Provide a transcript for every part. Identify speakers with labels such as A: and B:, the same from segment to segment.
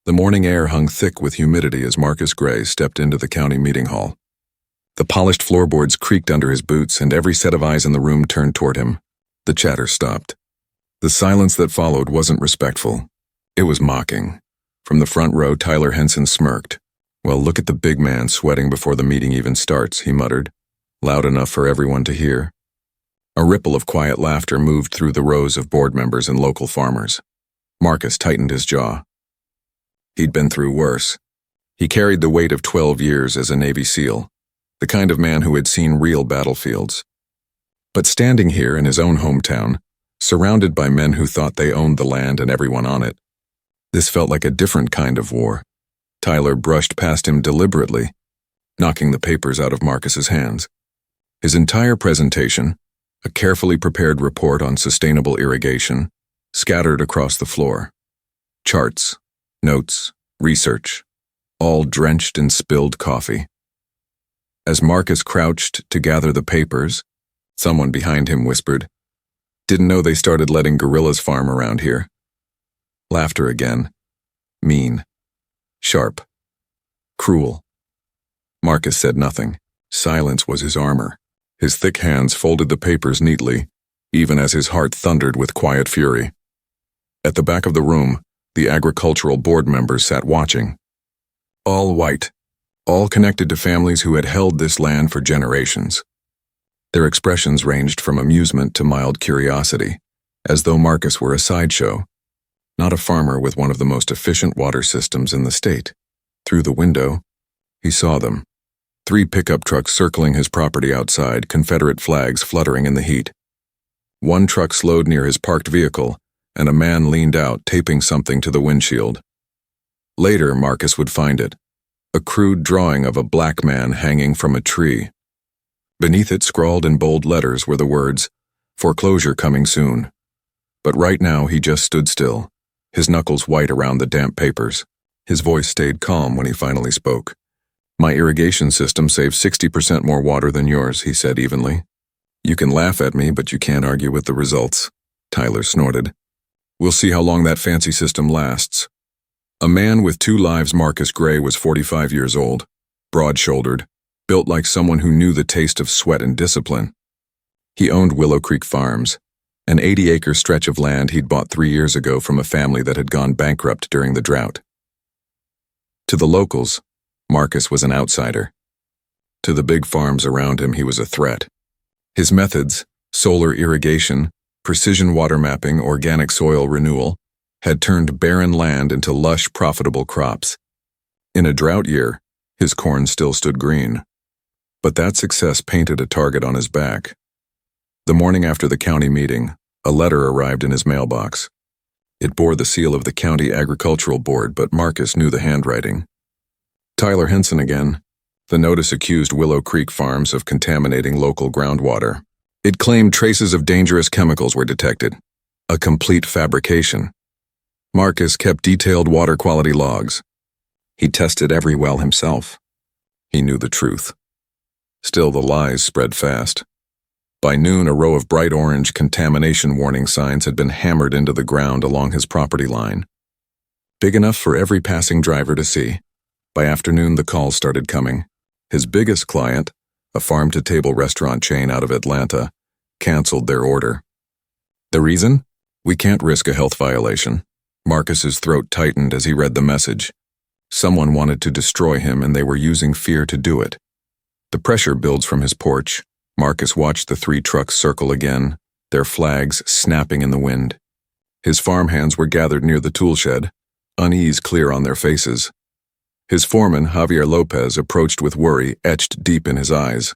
A: The morning air hung thick with humidity as Marcus Gray stepped into the county meeting hall. The polished floorboards creaked under his boots, and every set of eyes in the room turned toward him. The chatter stopped. The silence that followed wasn't respectful. It was mocking. From the front row, Tyler Henson smirked. "Well, look at the big man sweating before the meeting even starts," he muttered, loud enough for everyone to hear. A ripple of quiet laughter moved through the rows of board members and local farmers. Marcus tightened his jaw. He'd been through worse. He carried the weight of 12 years as a Navy SEAL, the kind of man who had seen real battlefields. But standing here in his own hometown, surrounded by men who thought they owned the land and everyone on it, this felt like a different kind of war. Tyler brushed past him deliberately, knocking the papers out of Marcus's hands. His entire presentation, a carefully prepared report on sustainable irrigation, scattered across the floor. Charts, notes, research, all drenched in spilled coffee. As Marcus crouched to gather the papers, someone behind him whispered, "Didn't know they started letting gorillas farm around here." Laughter again. Mean. Sharp. Cruel. Marcus said nothing. Silence was his armor. His thick hands folded the papers neatly, even as his heart thundered with quiet fury. At the back of the room, the agricultural board members sat watching. All white, all connected to families who had held this land for generations. Their expressions ranged from amusement to mild curiosity, as though Marcus were a sideshow, not a farmer with one of the most efficient water systems in the state. Through the window, he saw them. 3 pickup trucks circling his property outside, Confederate flags fluttering in the heat. One truck slowed near his parked vehicle, and a man leaned out, taping something to the windshield. Later, Marcus would find it, a crude drawing of a black man hanging from a tree. Beneath it, scrawled in bold letters, were the words, "Foreclosure coming soon." But right now, he just stood still, his knuckles white around the damp papers. His voice stayed calm when he finally spoke. "My irrigation system saves 60% more water than yours," he said evenly. "You can laugh at me, but you can't argue with the results," Tyler snorted. "We'll see how long that fancy system lasts." A man with 2 lives, Marcus Gray was 45 years old, broad-shouldered, built like someone who knew the taste of sweat and discipline. He owned Willow Creek Farms, an 80-acre stretch of land he'd bought 3 years ago from a family that had gone bankrupt during the drought. To the locals, Marcus was an outsider. To the big farms around him, he was a threat. His methods, solar irrigation, precision water mapping, organic soil renewal, had turned barren land into lush, profitable crops. In a drought year, his corn still stood green. But that success painted a target on his back. The morning after the county meeting, a letter arrived in his mailbox. It bore the seal of the county agricultural board, but Marcus knew the handwriting. Tyler Henson again. The notice accused Willow Creek Farms of contaminating local groundwater. It claimed traces of dangerous chemicals were detected. A complete fabrication. Marcus kept detailed water quality logs. He tested every well himself. He knew the truth. Still, the lies spread fast. By noon, a row of bright orange contamination warning signs had been hammered into the ground along his property line. Big enough for every passing driver to see. By afternoon, the calls started coming. His biggest client, a farm-to-table restaurant chain out of Atlanta, canceled their order. The reason? "We can't risk a health violation." Marcus's throat tightened as he read the message. Someone wanted to destroy him, and they were using fear to do it. The pressure builds from his porch. Marcus watched the 3 trucks circle again, their flags snapping in the wind. His farmhands were gathered near the tool shed, unease clear on their faces. His foreman, Javier Lopez, approached with worry etched deep in his eyes.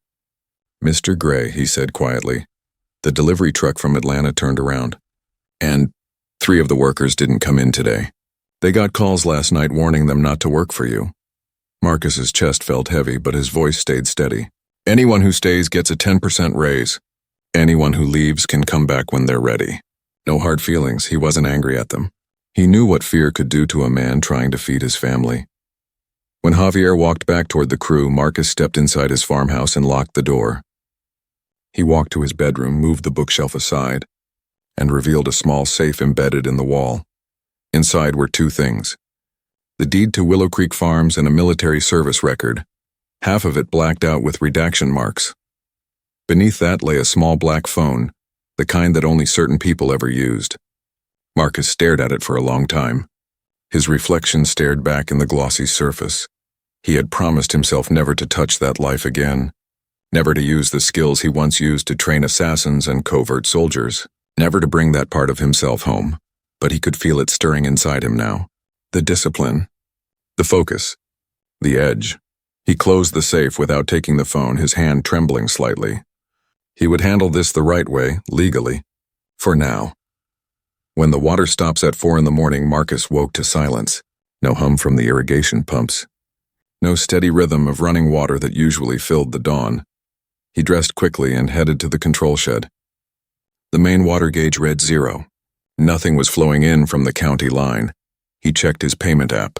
A: "Mr. Gray," he said quietly. The delivery truck from Atlanta turned around. "And 3 of the workers didn't come in today. They got calls last night warning them not to work for you." Marcus's chest felt heavy, but his voice stayed steady. "Anyone who stays gets a 10% raise. Anyone who leaves can come back when they're ready." No hard feelings. He wasn't angry at them. He knew what fear could do to a man trying to feed his family. When Javier walked back toward the crew, Marcus stepped inside his farmhouse and locked the door. He walked to his bedroom, moved the bookshelf aside, and revealed a small safe embedded in the wall. Inside were 2 things: The deed to Willow Creek Farms and a military service record, half of it blacked out with redaction marks. Beneath that lay a small black phone, the kind that only certain people ever used. Marcus stared at it for a long time. His reflection stared back in the glossy surface. He had promised himself never to touch that life again, never to use the skills he once used to train assassins and covert soldiers, never to bring that part of himself home. But he could feel it stirring inside him now. The discipline, the focus, the edge. He closed the safe without taking the phone, his hand trembling slightly. He would handle this the right way, legally, for now. When the water stops at 4 a.m, Marcus woke to silence. No hum from the irrigation pumps. No steady rhythm of running water that usually filled the dawn. He dressed quickly and headed to the control shed. The main water gauge read 0. Nothing was flowing in from the county line. He checked his payment app.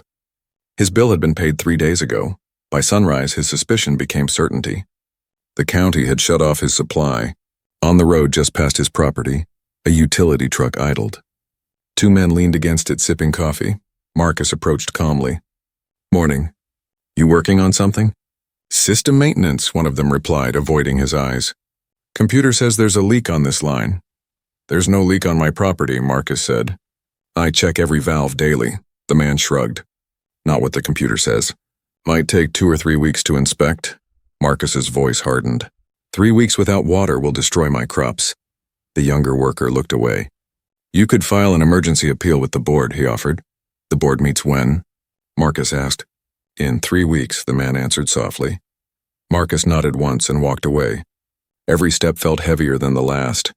A: His bill had been paid 3 days ago. By sunrise, his suspicion became certainty. The county had shut off his supply. On the road just past his property, a utility truck idled. 2 men leaned against it sipping coffee. Marcus approached calmly. "Morning. You working on something?" "System maintenance," one of them replied, avoiding his eyes. "Computer says there's a leak on this line." "There's no leak on my property," Marcus said. "I check every valve daily." The man shrugged. "Not what the computer says. Might take 2 or 3 weeks to inspect." Marcus's voice hardened. 3 weeks without water will destroy my crops." The younger worker looked away. "You could file an emergency appeal with the board," he offered. "The board meets when?" Marcus asked. "In 3 weeks," the man answered softly. Marcus nodded once and walked away. Every step felt heavier than the last.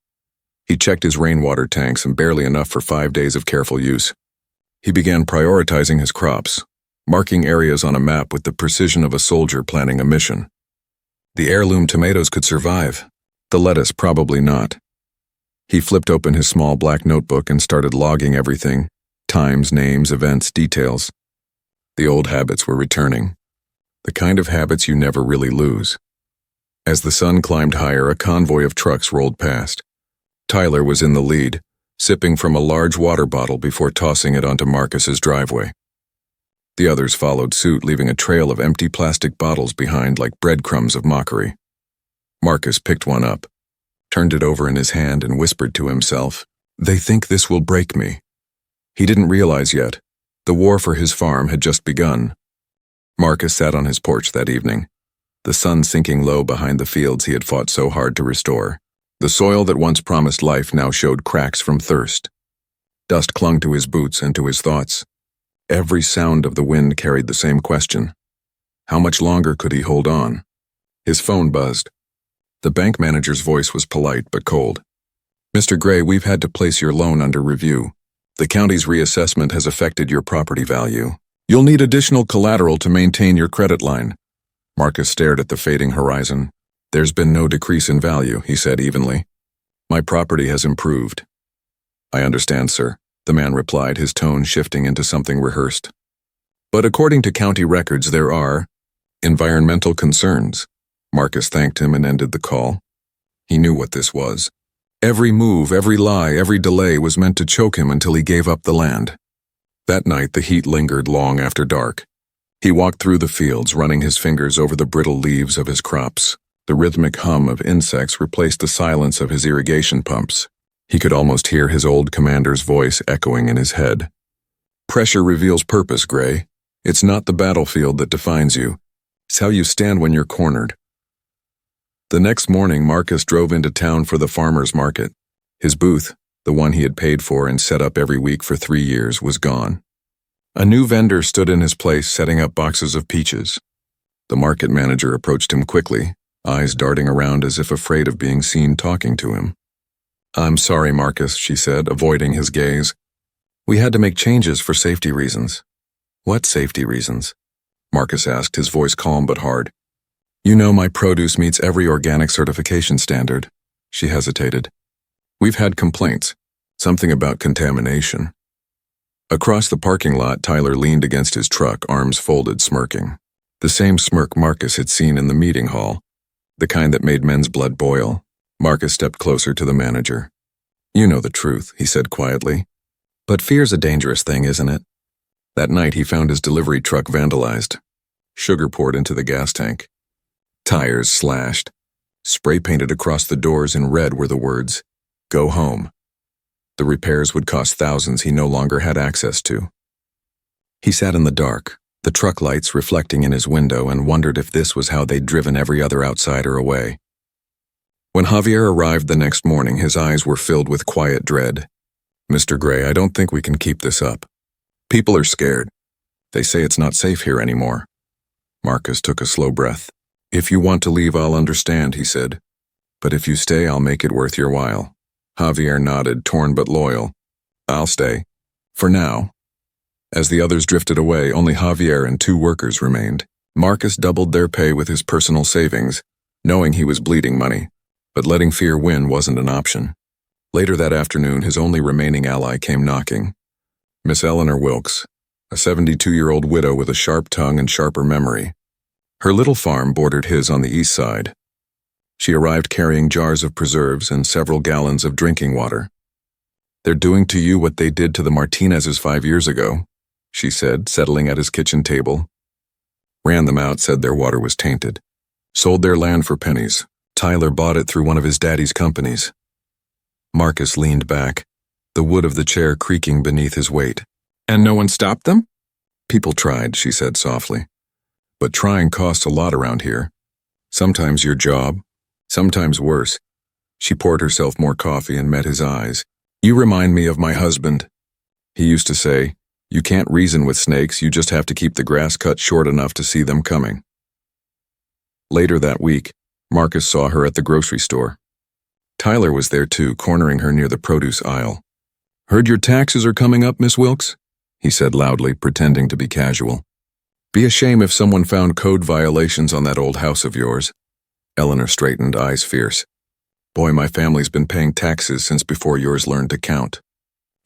A: He checked his rainwater tanks, and barely enough for 5 days of careful use. He began prioritizing his crops, marking areas on a map with the precision of a soldier planning a mission. The heirloom tomatoes could survive. The lettuce probably not. He flipped open his small black notebook and started logging everything: times, names, events, details. The old habits were returning. The kind of habits you never really lose. As the sun climbed higher, a convoy of trucks rolled past. Tyler was in the lead, sipping from a large water bottle before tossing it onto Marcus's driveway. The others followed suit, leaving a trail of empty plastic bottles behind like breadcrumbs of mockery. Marcus picked one up, turned it over in his hand, and whispered to himself, "They think this will break me." He didn't realize yet. The war for his farm had just begun. Marcus sat on his porch that evening, the sun sinking low behind the fields he had fought so hard to restore. The soil that once promised life now showed cracks from thirst. Dust clung to his boots and to his thoughts. Every sound of the wind carried the same question. How much longer could he hold on? His phone buzzed. The bank manager's voice was polite but cold. "Mr. Gray, we've had to place your loan under review. The county's reassessment has affected your property value. You'll need additional collateral to maintain your credit line." Marcus stared at the fading horizon. "There's been no decrease in value," he said evenly. "My property has improved." "I understand, sir," the man replied, his tone shifting into something rehearsed. "But according to county records, there are environmental concerns." Marcus thanked him and ended the call. He knew what this was. Every move, every lie, every delay was meant to choke him until he gave up the land. That night, the heat lingered long after dark. He walked through the fields, running his fingers over the brittle leaves of his crops. The rhythmic hum of insects replaced the silence of his irrigation pumps. He could almost hear his old commander's voice echoing in his head. "Pressure reveals purpose, Gray. It's not the battlefield that defines you. It's how you stand when you're cornered." The next morning, Marcus drove into town for the farmer's market. His booth, the one he had paid for and set up every week for 3 years, was gone. A new vendor stood in his place, setting up boxes of peaches. The market manager approached him quickly, eyes darting around as if afraid of being seen talking to him. "I'm sorry, Marcus," she said, avoiding his gaze. "We had to make changes for safety reasons." "What safety reasons?" Marcus asked, his voice calm but hard. "You know my produce meets every organic certification standard." She hesitated. "We've had complaints, something about contamination." Across the parking lot, Tyler leaned against his truck, arms folded, smirking. The same smirk Marcus had seen in the meeting hall, the kind that made men's blood boil. Marcus stepped closer to the manager. "You know the truth," he said quietly. "But fear's a dangerous thing, isn't it? That night he found his delivery truck vandalized. Sugar poured into the gas tank. Tires slashed. Spray painted across the doors in red were the words, "Go home." The repairs would cost thousands he no longer had access to. He sat in the dark, the truck lights reflecting in his window, and wondered if this was how they'd driven every other outsider away. When Javier arrived the next morning, his eyes were filled with quiet dread. "Mr. Gray, I don't think we can keep this up. People are scared. They say it's not safe here anymore." Marcus took a slow breath. "If you want to leave, I'll understand," he said. "But if you stay, I'll make it worth your while." Javier nodded, torn but loyal. "I'll stay. For now." As the others drifted away, only Javier and 2 workers remained. Marcus doubled their pay with his personal savings, knowing he was bleeding money, but letting fear win wasn't an option. Later that afternoon, his only remaining ally came knocking. Miss Eleanor Wilkes, a 72-year-old widow with a sharp tongue and sharper memory. Her little farm bordered his on the east side. She arrived carrying jars of preserves and several gallons of drinking water. "They're doing to you what they did to the Martinezes 5 years ago," she said, settling at his kitchen table. "Ran them out, said their water was tainted. Sold their land for pennies. Tyler bought it through one of his daddy's companies." Marcus leaned back, the wood of the chair creaking beneath his weight. "And no one stopped them?" "People tried," she said softly. "But trying costs a lot around here. Sometimes your job, sometimes worse." She poured herself more coffee and met his eyes. "You remind me of my husband. He used to say, 'You can't reason with snakes, you just have to keep the grass cut short enough to see them coming.'" Later that week, Marcus saw her at the grocery store. Tyler was there too, cornering her near the produce aisle. "Heard your taxes are coming up, Miss Wilkes?" he said loudly, pretending to be casual. "Be a shame if someone found code violations on that old house of yours." Eleanor straightened, eyes fierce. "Boy, my family's been paying taxes since before yours learned to count.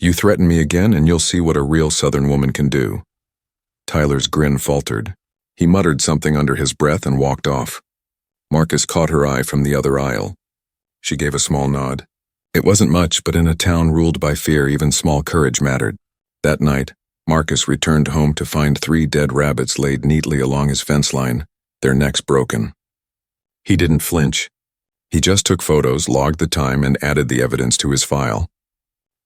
A: You threaten me again and you'll see what a real Southern woman can do." Tyler's grin faltered. He muttered something under his breath and walked off. Marcus caught her eye from the other aisle. She gave a small nod. It wasn't much, but in a town ruled by fear, even small courage mattered. That night, Marcus returned home to find 3 dead rabbits laid neatly along his fence line, their necks broken. He didn't flinch. He just took photos, logged the time, and added the evidence to his file.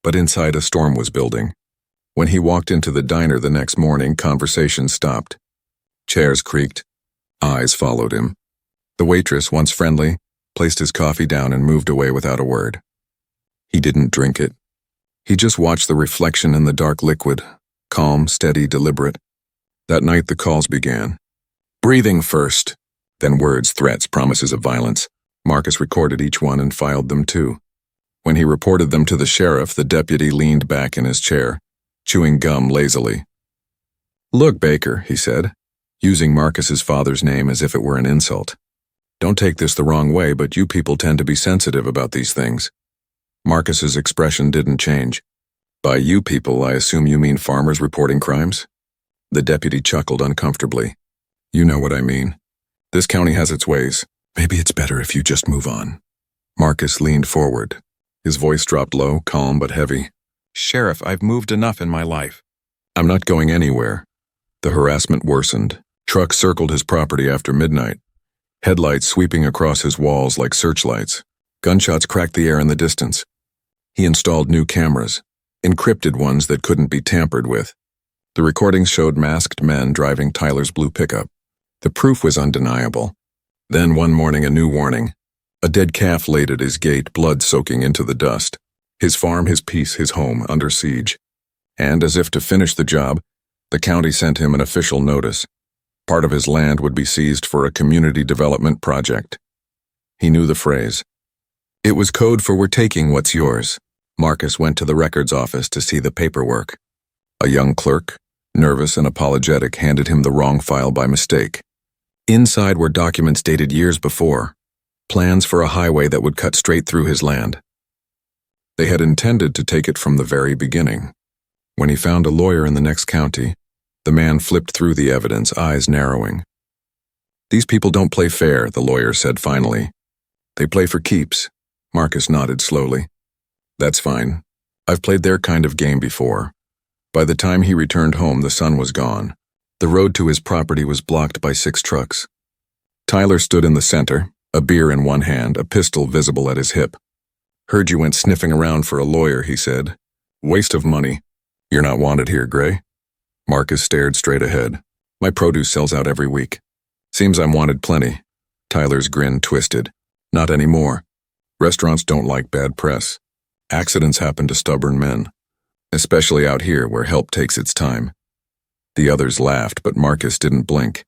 A: But inside, a storm was building. When he walked into the diner the next morning, conversation stopped. Chairs creaked. Eyes followed him. The waitress, once friendly, placed his coffee down and moved away without a word. He didn't drink it. He just watched the reflection in the dark liquid, calm, steady, deliberate. That night the calls began. Breathing first, then words, threats, promises of violence. Marcus recorded each one and filed them too. When he reported them to the sheriff, the deputy leaned back in his chair, chewing gum lazily. "Look, Baker," he said, using Marcus's father's name as if it were an insult. "Don't take this the wrong way, but you people tend to be sensitive about these things." Marcus's expression didn't change. "By you people, I assume you mean farmers reporting crimes?" The deputy chuckled uncomfortably. "You know what I mean. This county has its ways. Maybe it's better if you just move on." Marcus leaned forward. His voice dropped low, calm but heavy. "Sheriff, I've moved enough in my life. I'm not going anywhere." The harassment worsened. Trucks circled his property after midnight, headlights sweeping across his walls like searchlights. Gunshots cracked the air in the distance. He installed new cameras, encrypted ones that couldn't be tampered with. The recordings showed masked men driving Tyler's blue pickup. The proof was undeniable. Then one morning, a new warning. A dead calf laid at his gate, blood soaking into the dust. His farm, his peace, his home, under siege. And as if to finish the job, the county sent him an official notice. Part of his land would be seized for a community development project. He knew the phrase. It was code for "we're taking what's yours." Marcus went to the records office to see the paperwork. A young clerk, nervous and apologetic, handed him the wrong file by mistake. Inside were documents dated years before, plans for a highway that would cut straight through his land. They had intended to take it from the very beginning. When he found a lawyer in the next county, the man flipped through the evidence, eyes narrowing. "These people don't play fair," the lawyer said finally. "They play for keeps." Marcus nodded slowly. "That's fine. I've played their kind of game before. By the time he returned home, the sun was gone. The road to his property was blocked by 6 trucks. Tyler stood in the center, a beer in one hand, a pistol visible at his hip. "Heard you went sniffing around for a lawyer," he said. "Waste of money. You're not wanted here, Gray." Marcus stared straight ahead. "My produce sells out every week. Seems I'm wanted plenty." Tyler's grin twisted. "Not anymore. Restaurants don't like bad press. Accidents happen to stubborn men. Especially out here where help takes its time." The others laughed, but Marcus didn't blink.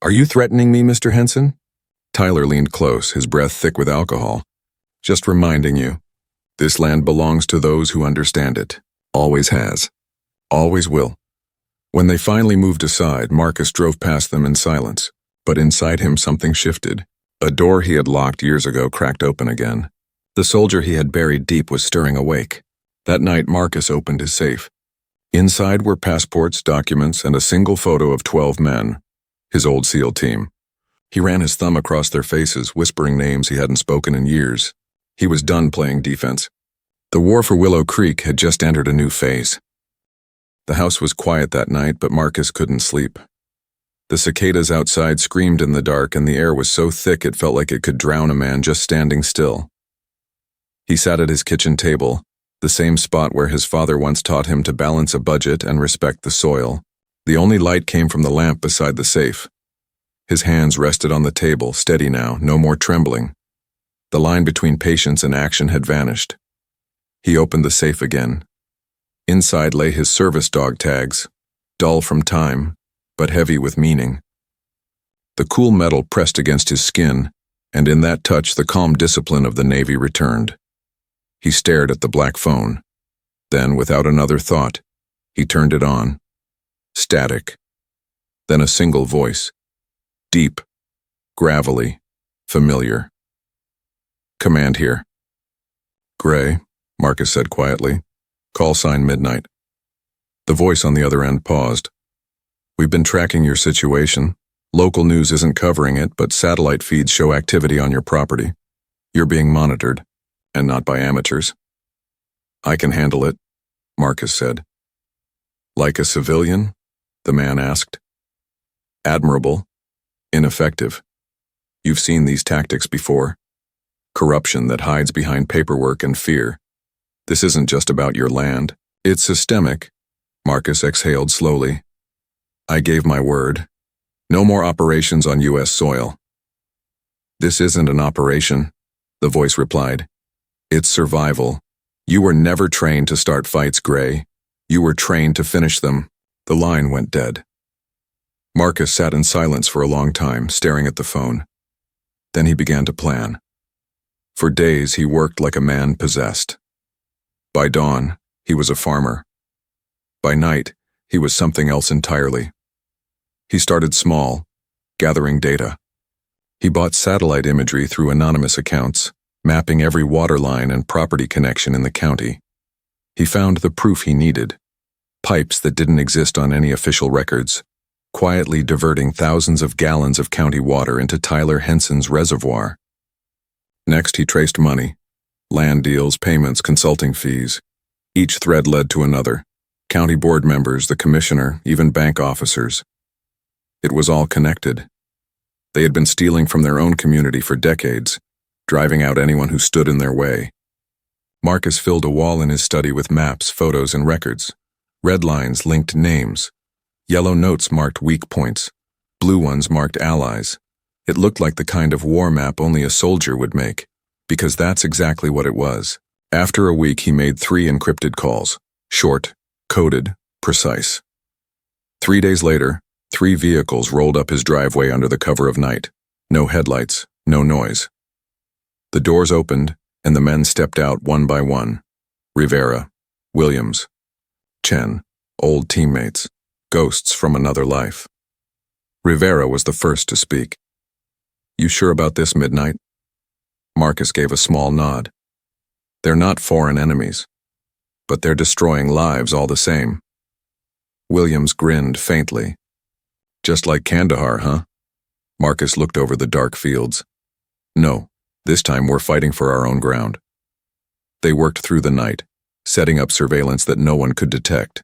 A: "Are you threatening me, Mr. Henson?" Tyler leaned close, his breath thick with alcohol. "Just reminding you, this land belongs to those who understand it. Always has. Always will." When they finally moved aside, Marcus drove past them in silence, but inside him something shifted. A door he had locked years ago cracked open again. The soldier he had buried deep was stirring awake. That night, Marcus opened his safe. Inside were passports, documents, and a single photo of 12 men, his old SEAL team. He ran his thumb across their faces, whispering names he hadn't spoken in years. He was done playing defense. The war for Willow Creek had just entered a new phase. The house was quiet that night, but Marcus couldn't sleep. The cicadas outside screamed in the dark, and the air was so thick it felt like it could drown a man just standing still. He sat at his kitchen table, the same spot where his father once taught him to balance a budget and respect the soil. The only light came from the lamp beside the safe. His hands rested on the table, steady now, no more trembling. The line between patience and action had vanished. He opened the safe again. Inside lay his service dog tags, dull from time, but heavy with meaning. The cool metal pressed against his skin, and in that touch the calm discipline of the Navy returned. He stared at the black phone. Then, without another thought, he turned it on. Static. Then a single voice. Deep, gravelly, familiar. "Command here." "Gray," Marcus said quietly. "Call sign Midnight." The voice on the other end paused. "We've been tracking your situation. Local news isn't covering it, but satellite feeds show activity on your property. You're being monitored, and not by amateurs." "I can handle it," Marcus said. "Like a civilian?" the man asked. "Admirable. Ineffective. You've seen these tactics before. Corruption that hides behind paperwork and fear. This isn't just about your land. It's systemic." Marcus exhaled slowly. "I gave my word. No more operations on U.S. soil." "This isn't an operation," the voice replied. "It's survival. You were never trained to start fights, Gray. You were trained to finish them." The line went dead. Marcus sat in silence for a long time, staring at the phone. Then he began to plan. For days, he worked like a man possessed. By dawn, he was a farmer. By night, he was something else entirely. He started small, gathering data. He bought satellite imagery through anonymous accounts, mapping every water line and property connection in the county. He found the proof he needed, pipes that didn't exist on any official records, quietly diverting thousands of gallons of county water into Tyler Henson's reservoir. Next, he traced money, land deals, payments, consulting fees. Each thread led to another. County board members, the commissioner, even bank officers. It was all connected. They had been stealing from their own community for decades, driving out anyone who stood in their way. Marcus filled a wall in his study with maps, photos, and records. Red lines linked names. Yellow notes marked weak points. Blue ones marked allies. It looked like the kind of war map only a soldier would make, because that's exactly what it was. After a week, he made 3 encrypted calls. Short, coded, precise. 3 days later, 3 vehicles rolled up his driveway under the cover of night. No headlights, no noise. The doors opened, and the men stepped out one by one. Rivera, Williams, Chen, old teammates, ghosts from another life. Rivera was the first to speak. "You sure about this, Midnight?" Marcus gave a small nod. "They're not foreign enemies, but they're destroying lives all the same." Williams grinned faintly. "Just like Kandahar, huh?" Marcus looked over the dark fields. "No, this time we're fighting for our own ground." They worked through the night, setting up surveillance that no one could detect.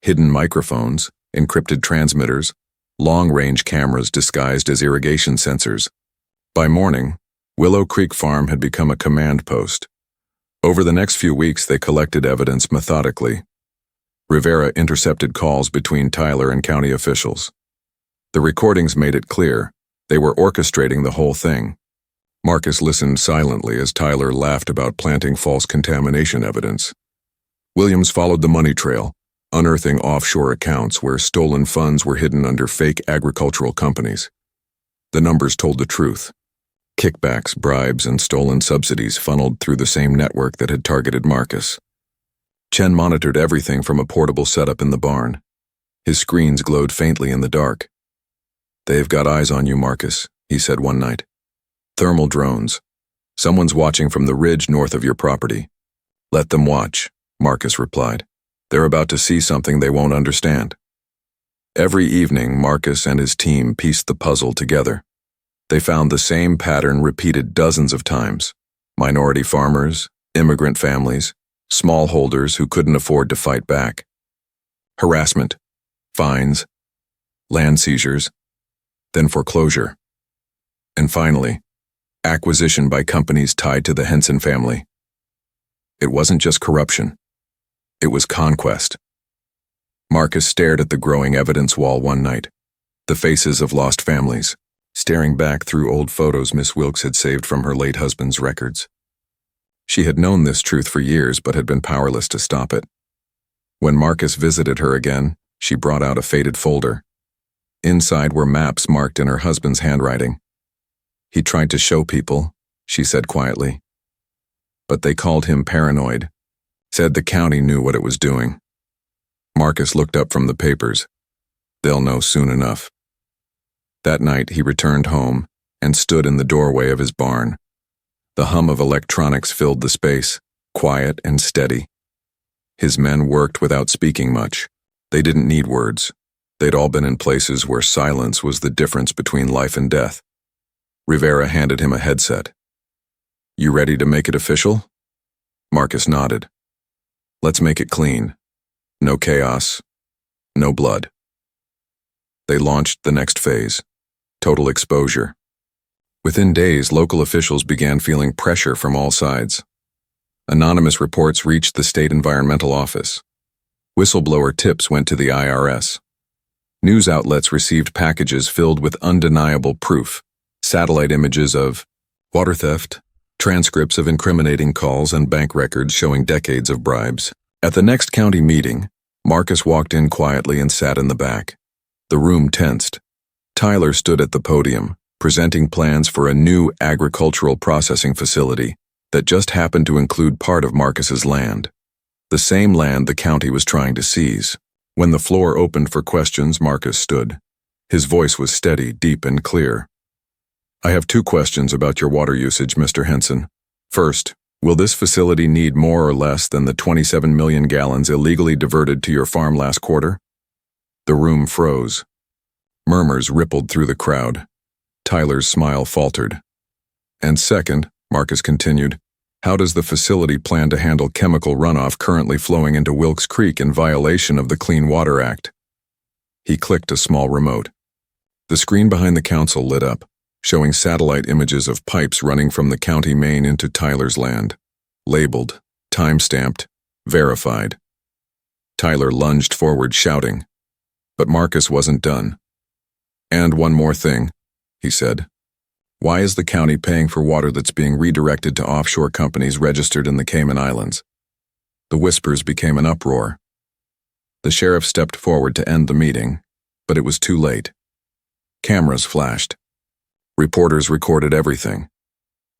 A: hidden microphones, encrypted transmitters, long-range cameras disguised as irrigation sensors. By morning, Willow Creek Farm had become a command post. Over the next few weeks, they collected evidence methodically. Rivera intercepted calls between Tyler and county officials. The recordings made it clear they were orchestrating the whole thing. Marcus listened silently as Tyler laughed about planting false contamination evidence. Williams followed the money trail, unearthing offshore accounts where stolen funds were hidden under fake agricultural companies. The numbers told the truth. Kickbacks, bribes, and stolen subsidies funneled through the same network that had targeted Marcus. Chen monitored everything from a portable setup in the barn. His screens glowed faintly in the dark. "They've got eyes on you, Marcus," he said one night. "Thermal drones. Someone's watching from the ridge north of your property." "Let them watch," Marcus replied. "They're about to see something they won't understand." Every evening, Marcus and his team pieced the puzzle together. They found the same pattern repeated dozens of times. Minority farmers, immigrant families, smallholders who couldn't afford to fight back. Harassment, fines, land seizures, then foreclosure. And finally, acquisition by companies tied to the Henson family. It wasn't just corruption. It was conquest. Marcus stared at the growing evidence wall one night, the faces of lost families, staring back through old photos Miss Wilkes had saved from her late husband's records. She had known this truth for years but had been powerless to stop it. When Marcus visited her again, she brought out a faded folder. Inside were maps marked in her husband's handwriting. "He tried to show people," she said quietly. "But they called him paranoid, said the county knew what it was doing." Marcus looked up from the papers. "They'll know soon enough." That night, he returned home and stood in the doorway of his barn. The hum of electronics filled the space, quiet and steady. His men worked without speaking much. They didn't need words. They'd all been in places where silence was the difference between life and death. Rivera handed him a headset. "You ready to make it official?" Marcus nodded. "Let's make it clean. No chaos. No blood." They launched the next phase. Total exposure. Within days, local officials began feeling pressure from all sides. Anonymous reports reached the state environmental office. Whistleblower tips went to the IRS. News outlets received packages filled with undeniable proof, satellite images of water theft, transcripts of incriminating calls, and bank records showing decades of bribes. At the next county meeting, Marcus walked in quietly and sat in the back. The room tensed. Tyler stood at the podium, presenting plans for a new agricultural processing facility that just happened to include part of Marcus's land, the same land the county was trying to seize. When the floor opened for questions, Marcus stood. His voice was steady, deep, and clear. "I have 2 questions about your water usage, Mr. Henson. First, will this facility need more or less than the 27 million gallons illegally diverted to your farm last quarter?" The room froze. Murmurs rippled through the crowd. Tyler's smile faltered. "And second," Marcus continued, "how does the facility plan to handle chemical runoff currently flowing into Wilkes Creek in violation of the Clean Water Act?" He clicked a small remote. The screen behind the council lit up, showing satellite images of pipes running from the county main into Tyler's land. Labeled, time-stamped, verified. Tyler lunged forward, shouting. But Marcus wasn't done. "And one more thing," he said. "Why is the county paying for water that's being redirected to offshore companies registered in the Cayman Islands?" The whispers became an uproar. The sheriff stepped forward to end the meeting, but it was too late. Cameras flashed. Reporters recorded everything.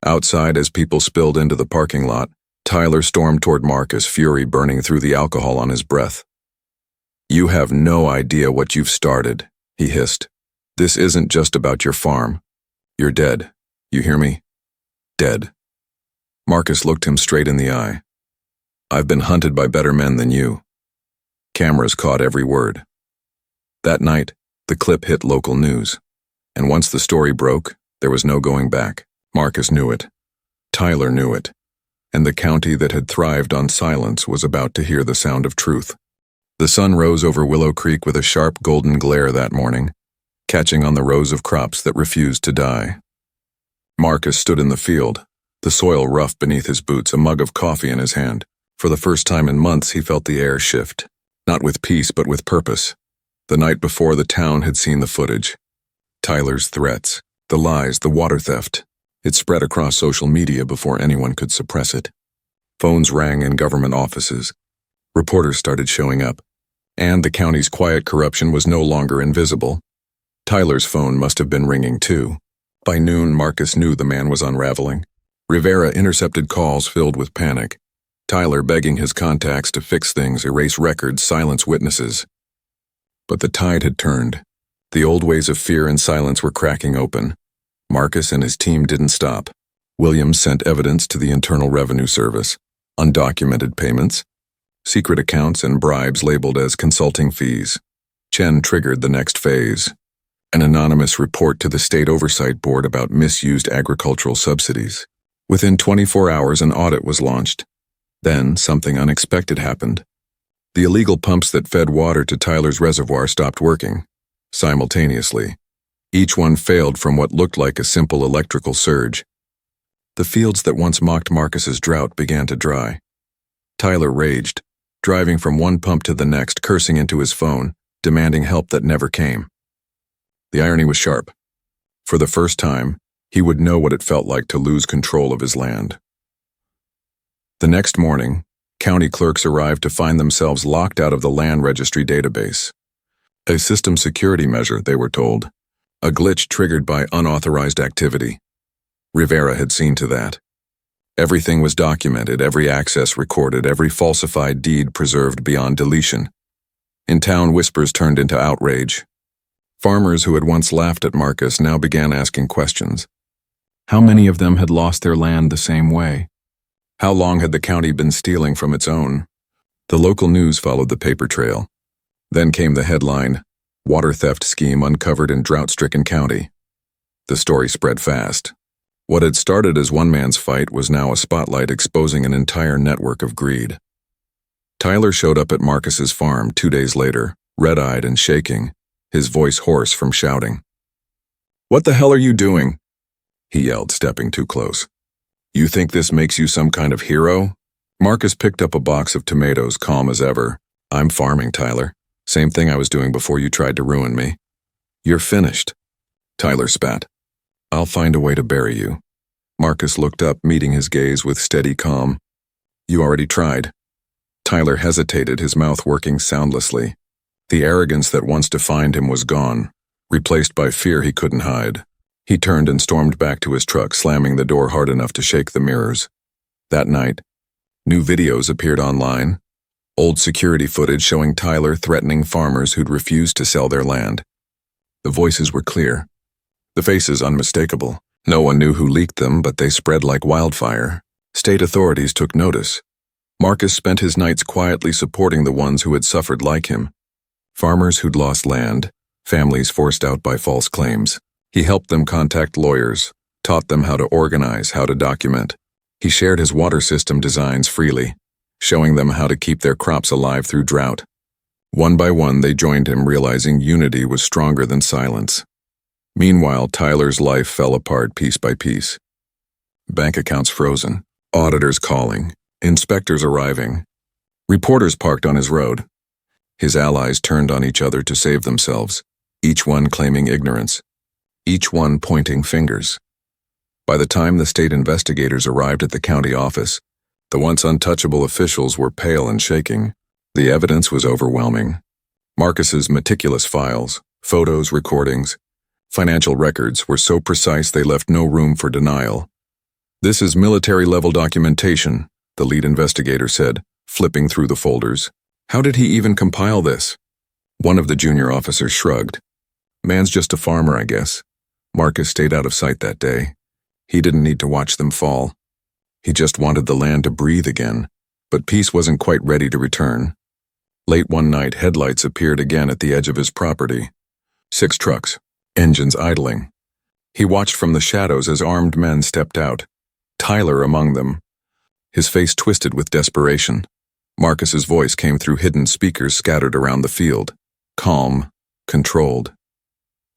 A: Outside, as people spilled into the parking lot, Tyler stormed toward Marcus, fury burning through the alcohol on his breath. "You have no idea what you've started," he hissed. "This isn't just about your farm. You're dead. You hear me? Dead." Marcus looked him straight in the eye. "I've been hunted by better men than you." Cameras caught every word. That night, the clip hit local news. And once the story broke, there was no going back. Marcus knew it. Tyler knew it. And the county that had thrived on silence was about to hear the sound of truth. The sun rose over Willow Creek with a sharp golden glare that morning, catching on the rows of crops that refused to die. Marcus stood in the field, the soil rough beneath his boots, a mug of coffee in his hand. For the first time in months, he felt the air shift, not with peace but with purpose. The night before, the town had seen the footage. Tyler's threats, the lies, the water theft. It spread across social media before anyone could suppress it. Phones rang in government offices. Reporters started showing up, and the county's quiet corruption was no longer invisible. Tyler's phone must have been ringing too. By noon, Marcus knew the man was unraveling. Rivera intercepted calls filled with panic. Tyler begging his contacts to fix things, erase records, silence witnesses. But the tide had turned. The old ways of fear and silence were cracking open. Marcus and his team didn't stop. Williams sent evidence to the Internal Revenue Service. Undocumented payments, secret accounts, and bribes labeled as consulting fees. Chen triggered the next phase. An anonymous report to the State Oversight Board about misused agricultural subsidies. Within 24 hours, an audit was launched. Then, something unexpected happened. The illegal pumps that fed water to Tyler's reservoir stopped working. Simultaneously, each one failed from what looked like a simple electrical surge. The fields that once mocked Marcus's drought began to dry. Tyler raged, driving from one pump to the next, cursing into his phone, demanding help that never came. The irony was sharp. For the first time, he would know what it felt like to lose control of his land. The next morning, county clerks arrived to find themselves locked out of the land registry database. A system security measure, they were told. A glitch triggered by unauthorized activity. Rivera had seen to that. Everything was documented, every access recorded, every falsified deed preserved beyond deletion. In town, whispers turned into outrage. Farmers who had once laughed at Marcus now began asking questions. How many of them had lost their land the same way? How long had the county been stealing from its own? The local news followed the paper trail. Then came the headline, "Water Theft Scheme Uncovered in Drought-Stricken County." The story spread fast. What had started as one man's fight was now a spotlight exposing an entire network of greed. Tyler showed up at Marcus's farm 2 days later, red-eyed and shaking, his voice hoarse from shouting. "What the hell are you doing?" he yelled, stepping too close. "You think this makes you some kind of hero?" Marcus picked up a box of tomatoes, calm as ever. "I'm farming, Tyler. Same thing I was doing before you tried to ruin me." "You're finished," Tyler spat. "I'll find a way to bury you." Marcus looked up, meeting his gaze with steady calm. "You already tried." Tyler hesitated, his mouth working soundlessly. The arrogance that once defined him was gone, replaced by fear he couldn't hide. He turned and stormed back to his truck, slamming the door hard enough to shake the mirrors. That night, new videos appeared online. Old security footage showing Tyler threatening farmers who'd refused to sell their land. The voices were clear. The faces unmistakable. No one knew who leaked them, but they spread like wildfire. State authorities took notice. Marcus spent his nights quietly supporting the ones who had suffered like him. Farmers who'd lost land, families forced out by false claims. He helped them contact lawyers, taught them how to organize, how to document. He shared his water system designs freely, showing them how to keep their crops alive through drought. One by one, they joined him, realizing unity was stronger than silence. Meanwhile, Tyler's life fell apart piece by piece. Bank accounts frozen, auditors calling, inspectors arriving, reporters parked on his road. His allies turned on each other to save themselves, each one claiming ignorance, each one pointing fingers. By the time the state investigators arrived at the county office, the once untouchable officials were pale and shaking. The evidence was overwhelming. Marcus's meticulous files, photos, recordings, financial records were so precise they left no room for denial. "This is military-level documentation," the lead investigator said, flipping through the folders. "How did he even compile this?" One of the junior officers shrugged. "Man's just a farmer, I guess." Marcus stayed out of sight that day. He didn't need to watch them fall. He just wanted the land to breathe again, but peace wasn't quite ready to return. Late one night, headlights appeared again at the edge of his property. 6 trucks, engines idling. He watched from the shadows as armed men stepped out, Tyler among them. His face twisted with desperation. Marcus's voice came through hidden speakers scattered around the field. Calm, controlled.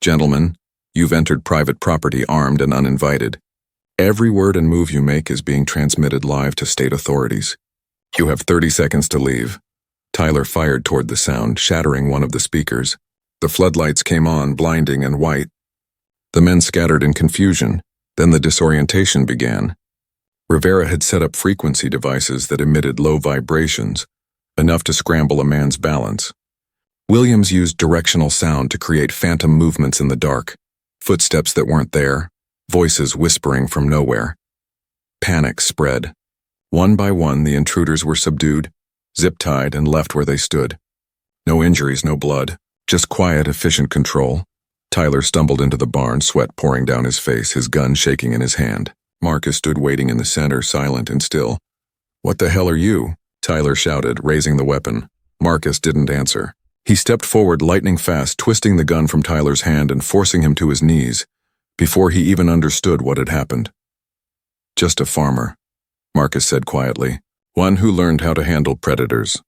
A: Gentlemen, you've entered private property armed and uninvited. Every word and move you make is being transmitted live to state authorities. You have 30 seconds to leave. Tyler fired toward the sound, shattering one of the speakers. The floodlights came on, blinding and white. The men scattered in confusion. Then the disorientation began. Rivera had set up frequency devices that emitted low vibrations, enough to scramble a man's balance. Williams used directional sound to create phantom movements in the dark, footsteps that weren't there, voices whispering from nowhere. Panic spread. One by one, the intruders were subdued, zip-tied, and left where they stood. No injuries, no blood, just quiet, efficient control. Tyler stumbled into the barn, sweat pouring down his face, his gun shaking in his hand. Marcus stood waiting in the center, silent and still. "What the hell are you?" Tyler shouted, raising the weapon. Marcus didn't answer. He stepped forward, lightning fast, twisting the gun from Tyler's hand and forcing him to his knees, before he even understood what had happened. "Just a farmer," Marcus said quietly. "One who learned how to handle predators."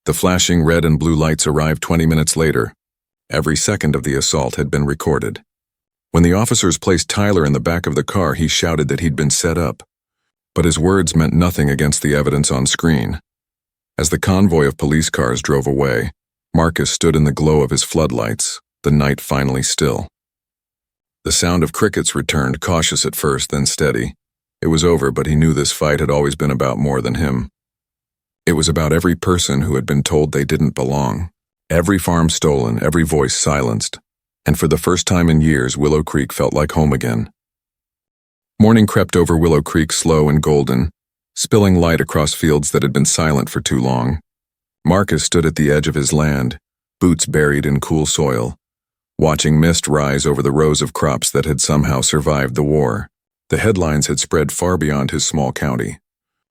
A: The flashing red and blue lights arrived 20 minutes later. Every second of the assault had been recorded. When the officers placed Tyler in the back of the car, he shouted that he'd been set up. But his words meant nothing against the evidence on screen. As the convoy of police cars drove away, Marcus stood in the glow of his floodlights, the night finally still. The sound of crickets returned, cautious at first, then steady. It was over, but he knew this fight had always been about more than him. It was about every person who had been told they didn't belong, every farm stolen, every voice silenced. And for the first time in years, Willow Creek felt like home again. Morning crept over Willow Creek slow and golden, spilling light across fields that had been silent for too long. Marcus stood at the edge of his land, boots buried in cool soil, watching mist rise over the rows of crops that had somehow survived the war. The headlines had spread far beyond his small county.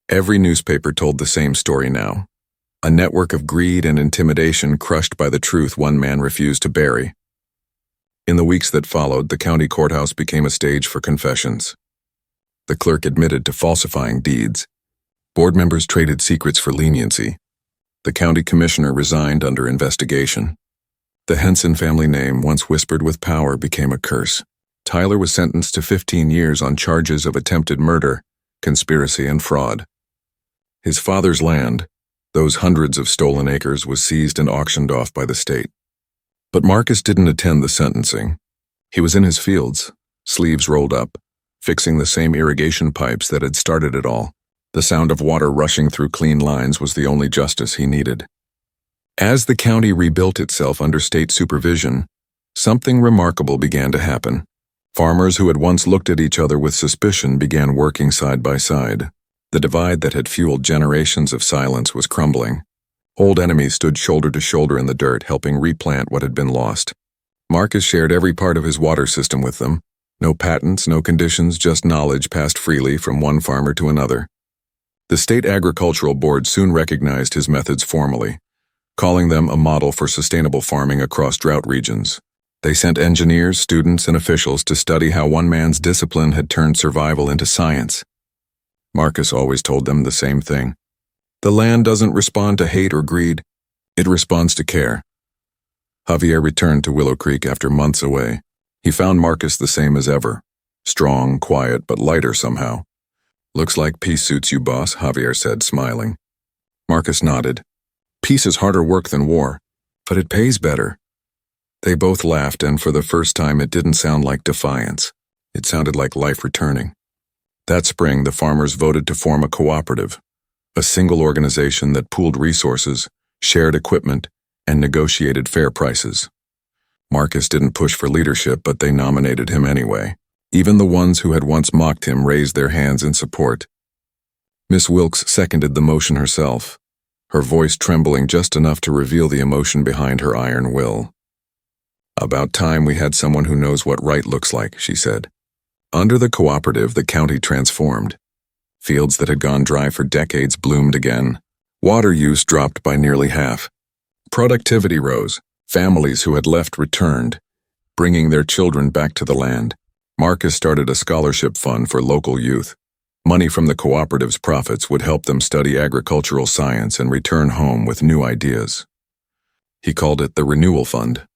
A: Every newspaper told the same story now. A network of greed and intimidation crushed by the truth one man refused to bury. In the weeks that followed, the county courthouse became a stage for confessions. The clerk admitted to falsifying deeds. Board members traded secrets for leniency. The county commissioner resigned under investigation. The Henson family name, once whispered with power, became a curse. Tyler was sentenced to 15 years on charges of attempted murder, conspiracy, and fraud. His father's land, those hundreds of stolen acres, was seized and auctioned off by the state. But Marcus didn't attend the sentencing. He was in his fields, sleeves rolled up, fixing the same irrigation pipes that had started it all. The sound of water rushing through clean lines was the only justice he needed. As the county rebuilt itself under state supervision, something remarkable began to happen. Farmers who had once looked at each other with suspicion began working side by side. The divide that had fueled generations of silence was crumbling. Old enemies stood shoulder to shoulder in the dirt, helping replant what had been lost. Marcus shared every part of his water system with them. No patents, no conditions, just knowledge passed freely from one farmer to another. The State Agricultural Board soon recognized his methods formally, calling them a model for sustainable farming across drought regions. They sent engineers, students, and officials to study how one man's discipline had turned survival into science. Marcus always told them the same thing. The land doesn't respond to hate or greed. It responds to care. Javier returned to Willow Creek after months away. He found Marcus the same as ever. Strong, quiet, but lighter somehow. "Looks like peace suits you, boss," Javier said, smiling. Marcus nodded. "Peace is harder work than war, but it pays better." They both laughed, and for the first time it didn't sound like defiance. It sounded like life returning. That spring, the farmers voted to form a cooperative, a single organization that pooled resources, shared equipment, and negotiated fair prices. Marcus didn't push for leadership, but they nominated him anyway. Even the ones who had once mocked him raised their hands in support. Miss Wilkes seconded the motion herself, her voice trembling just enough to reveal the emotion behind her iron will. "About time we had someone who knows what right looks like," she said. Under the cooperative, the county transformed. Fields that had gone dry for decades bloomed again. Water use dropped by nearly half. Productivity rose. Families who had left returned, bringing their children back to the land. Marcus started a scholarship fund for local youth. Money from the cooperative's profits would help them study agricultural science and return home with new ideas. He called it the Renewal Fund.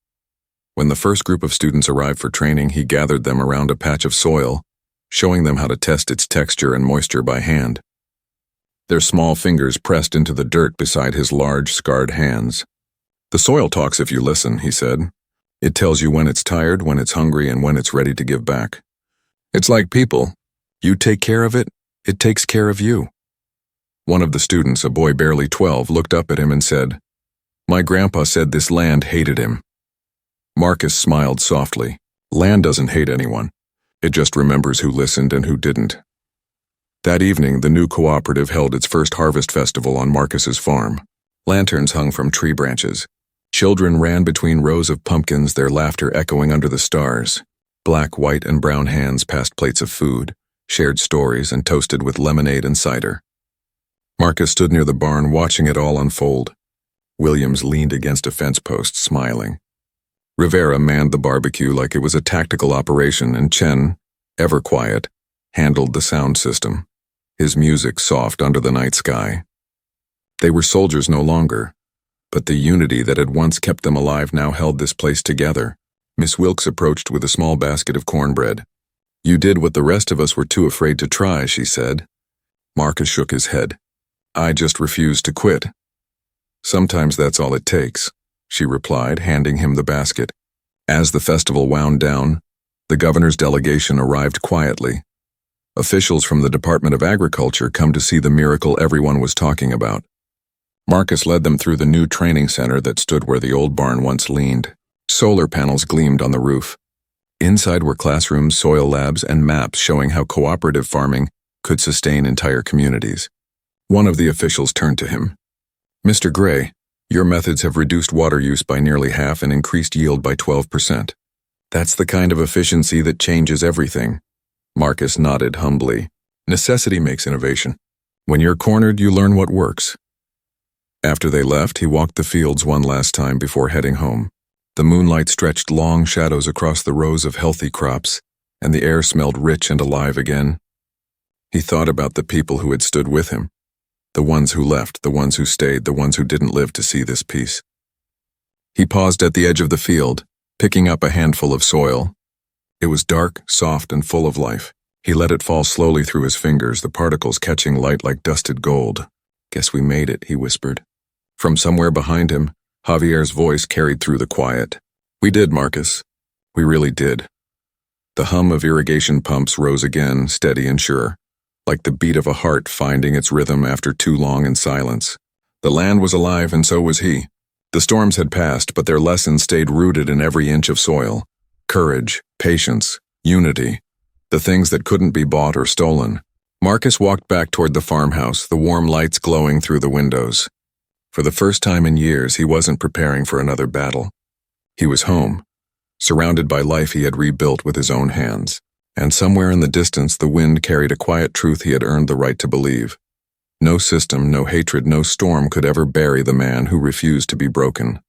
A: When the first group of students arrived for training, he gathered them around a patch of soil, showing them how to test its texture and moisture by hand. Their small fingers pressed into the dirt beside his large, scarred hands. "The soil talks if you listen," he said. "It tells you when it's tired, when it's hungry, and when it's ready to give back. It's like people. You take care of it, it takes care of you." One of the students, a boy barely 12, looked up at him and said, "My grandpa said this land hated him." Marcus smiled softly. "Land doesn't hate anyone. It just remembers who listened and who didn't." That evening, the new cooperative held its first harvest festival on Marcus's farm. Lanterns hung from tree branches. Children ran between rows of pumpkins, their laughter echoing under the stars. Black, white, and brown hands passed plates of food, shared stories, and toasted with lemonade and cider. Marcus stood near the barn watching it all unfold. Williams leaned against a fence post, smiling. Rivera manned the barbecue like it was a tactical operation, and Chen, ever quiet, handled the sound system, his music soft under the night sky. They were soldiers no longer, but the unity that had once kept them alive now held this place together. Miss Wilkes approached with a small basket of cornbread. "You did what the rest of us were too afraid to try," she said. Marcus shook his head. "I just refused to quit." "Sometimes that's all it takes," she replied, handing him the basket. As the festival wound down, the governor's delegation arrived quietly. Officials from the Department of Agriculture come to see the miracle everyone was talking about. Marcus led them through the new training center that stood where the old barn once leaned. Solar panels gleamed on the roof. Inside were classrooms, soil labs, and maps showing how cooperative farming could sustain entire communities. One of the officials turned to him. "Mr. Gray, your methods have reduced water use by nearly half and increased yield by 12%. That's the kind of efficiency that changes everything." Marcus nodded humbly. "Necessity makes innovation. When you're cornered, you learn what works." After they left, he walked the fields one last time before heading home. The moonlight stretched long shadows across the rows of healthy crops, and the air smelled rich and alive again. He thought about the people who had stood with him, the ones who left, the ones who stayed, the ones who didn't live to see this peace. He paused at the edge of the field, picking up a handful of soil. It was dark, soft, and full of life. He let it fall slowly through his fingers, the particles catching light like dusted gold. "Guess we made it," he whispered. From somewhere behind him, Javier's voice carried through the quiet. "We did, Marcus. We really did." The hum of irrigation pumps rose again, steady and sure, like the beat of a heart finding its rhythm after too long in silence. The land was alive, and so was he. The storms had passed, but their lessons stayed rooted in every inch of soil. Courage, patience, unity, the things that couldn't be bought or stolen. Marcus walked back toward the farmhouse, the warm lights glowing through the windows. For the first time in years, he wasn't preparing for another battle. He was home, surrounded by life he had rebuilt with his own hands. And somewhere in the distance, the wind carried a quiet truth he had earned the right to believe. No system, no hatred, no storm could ever bury the man who refused to be broken.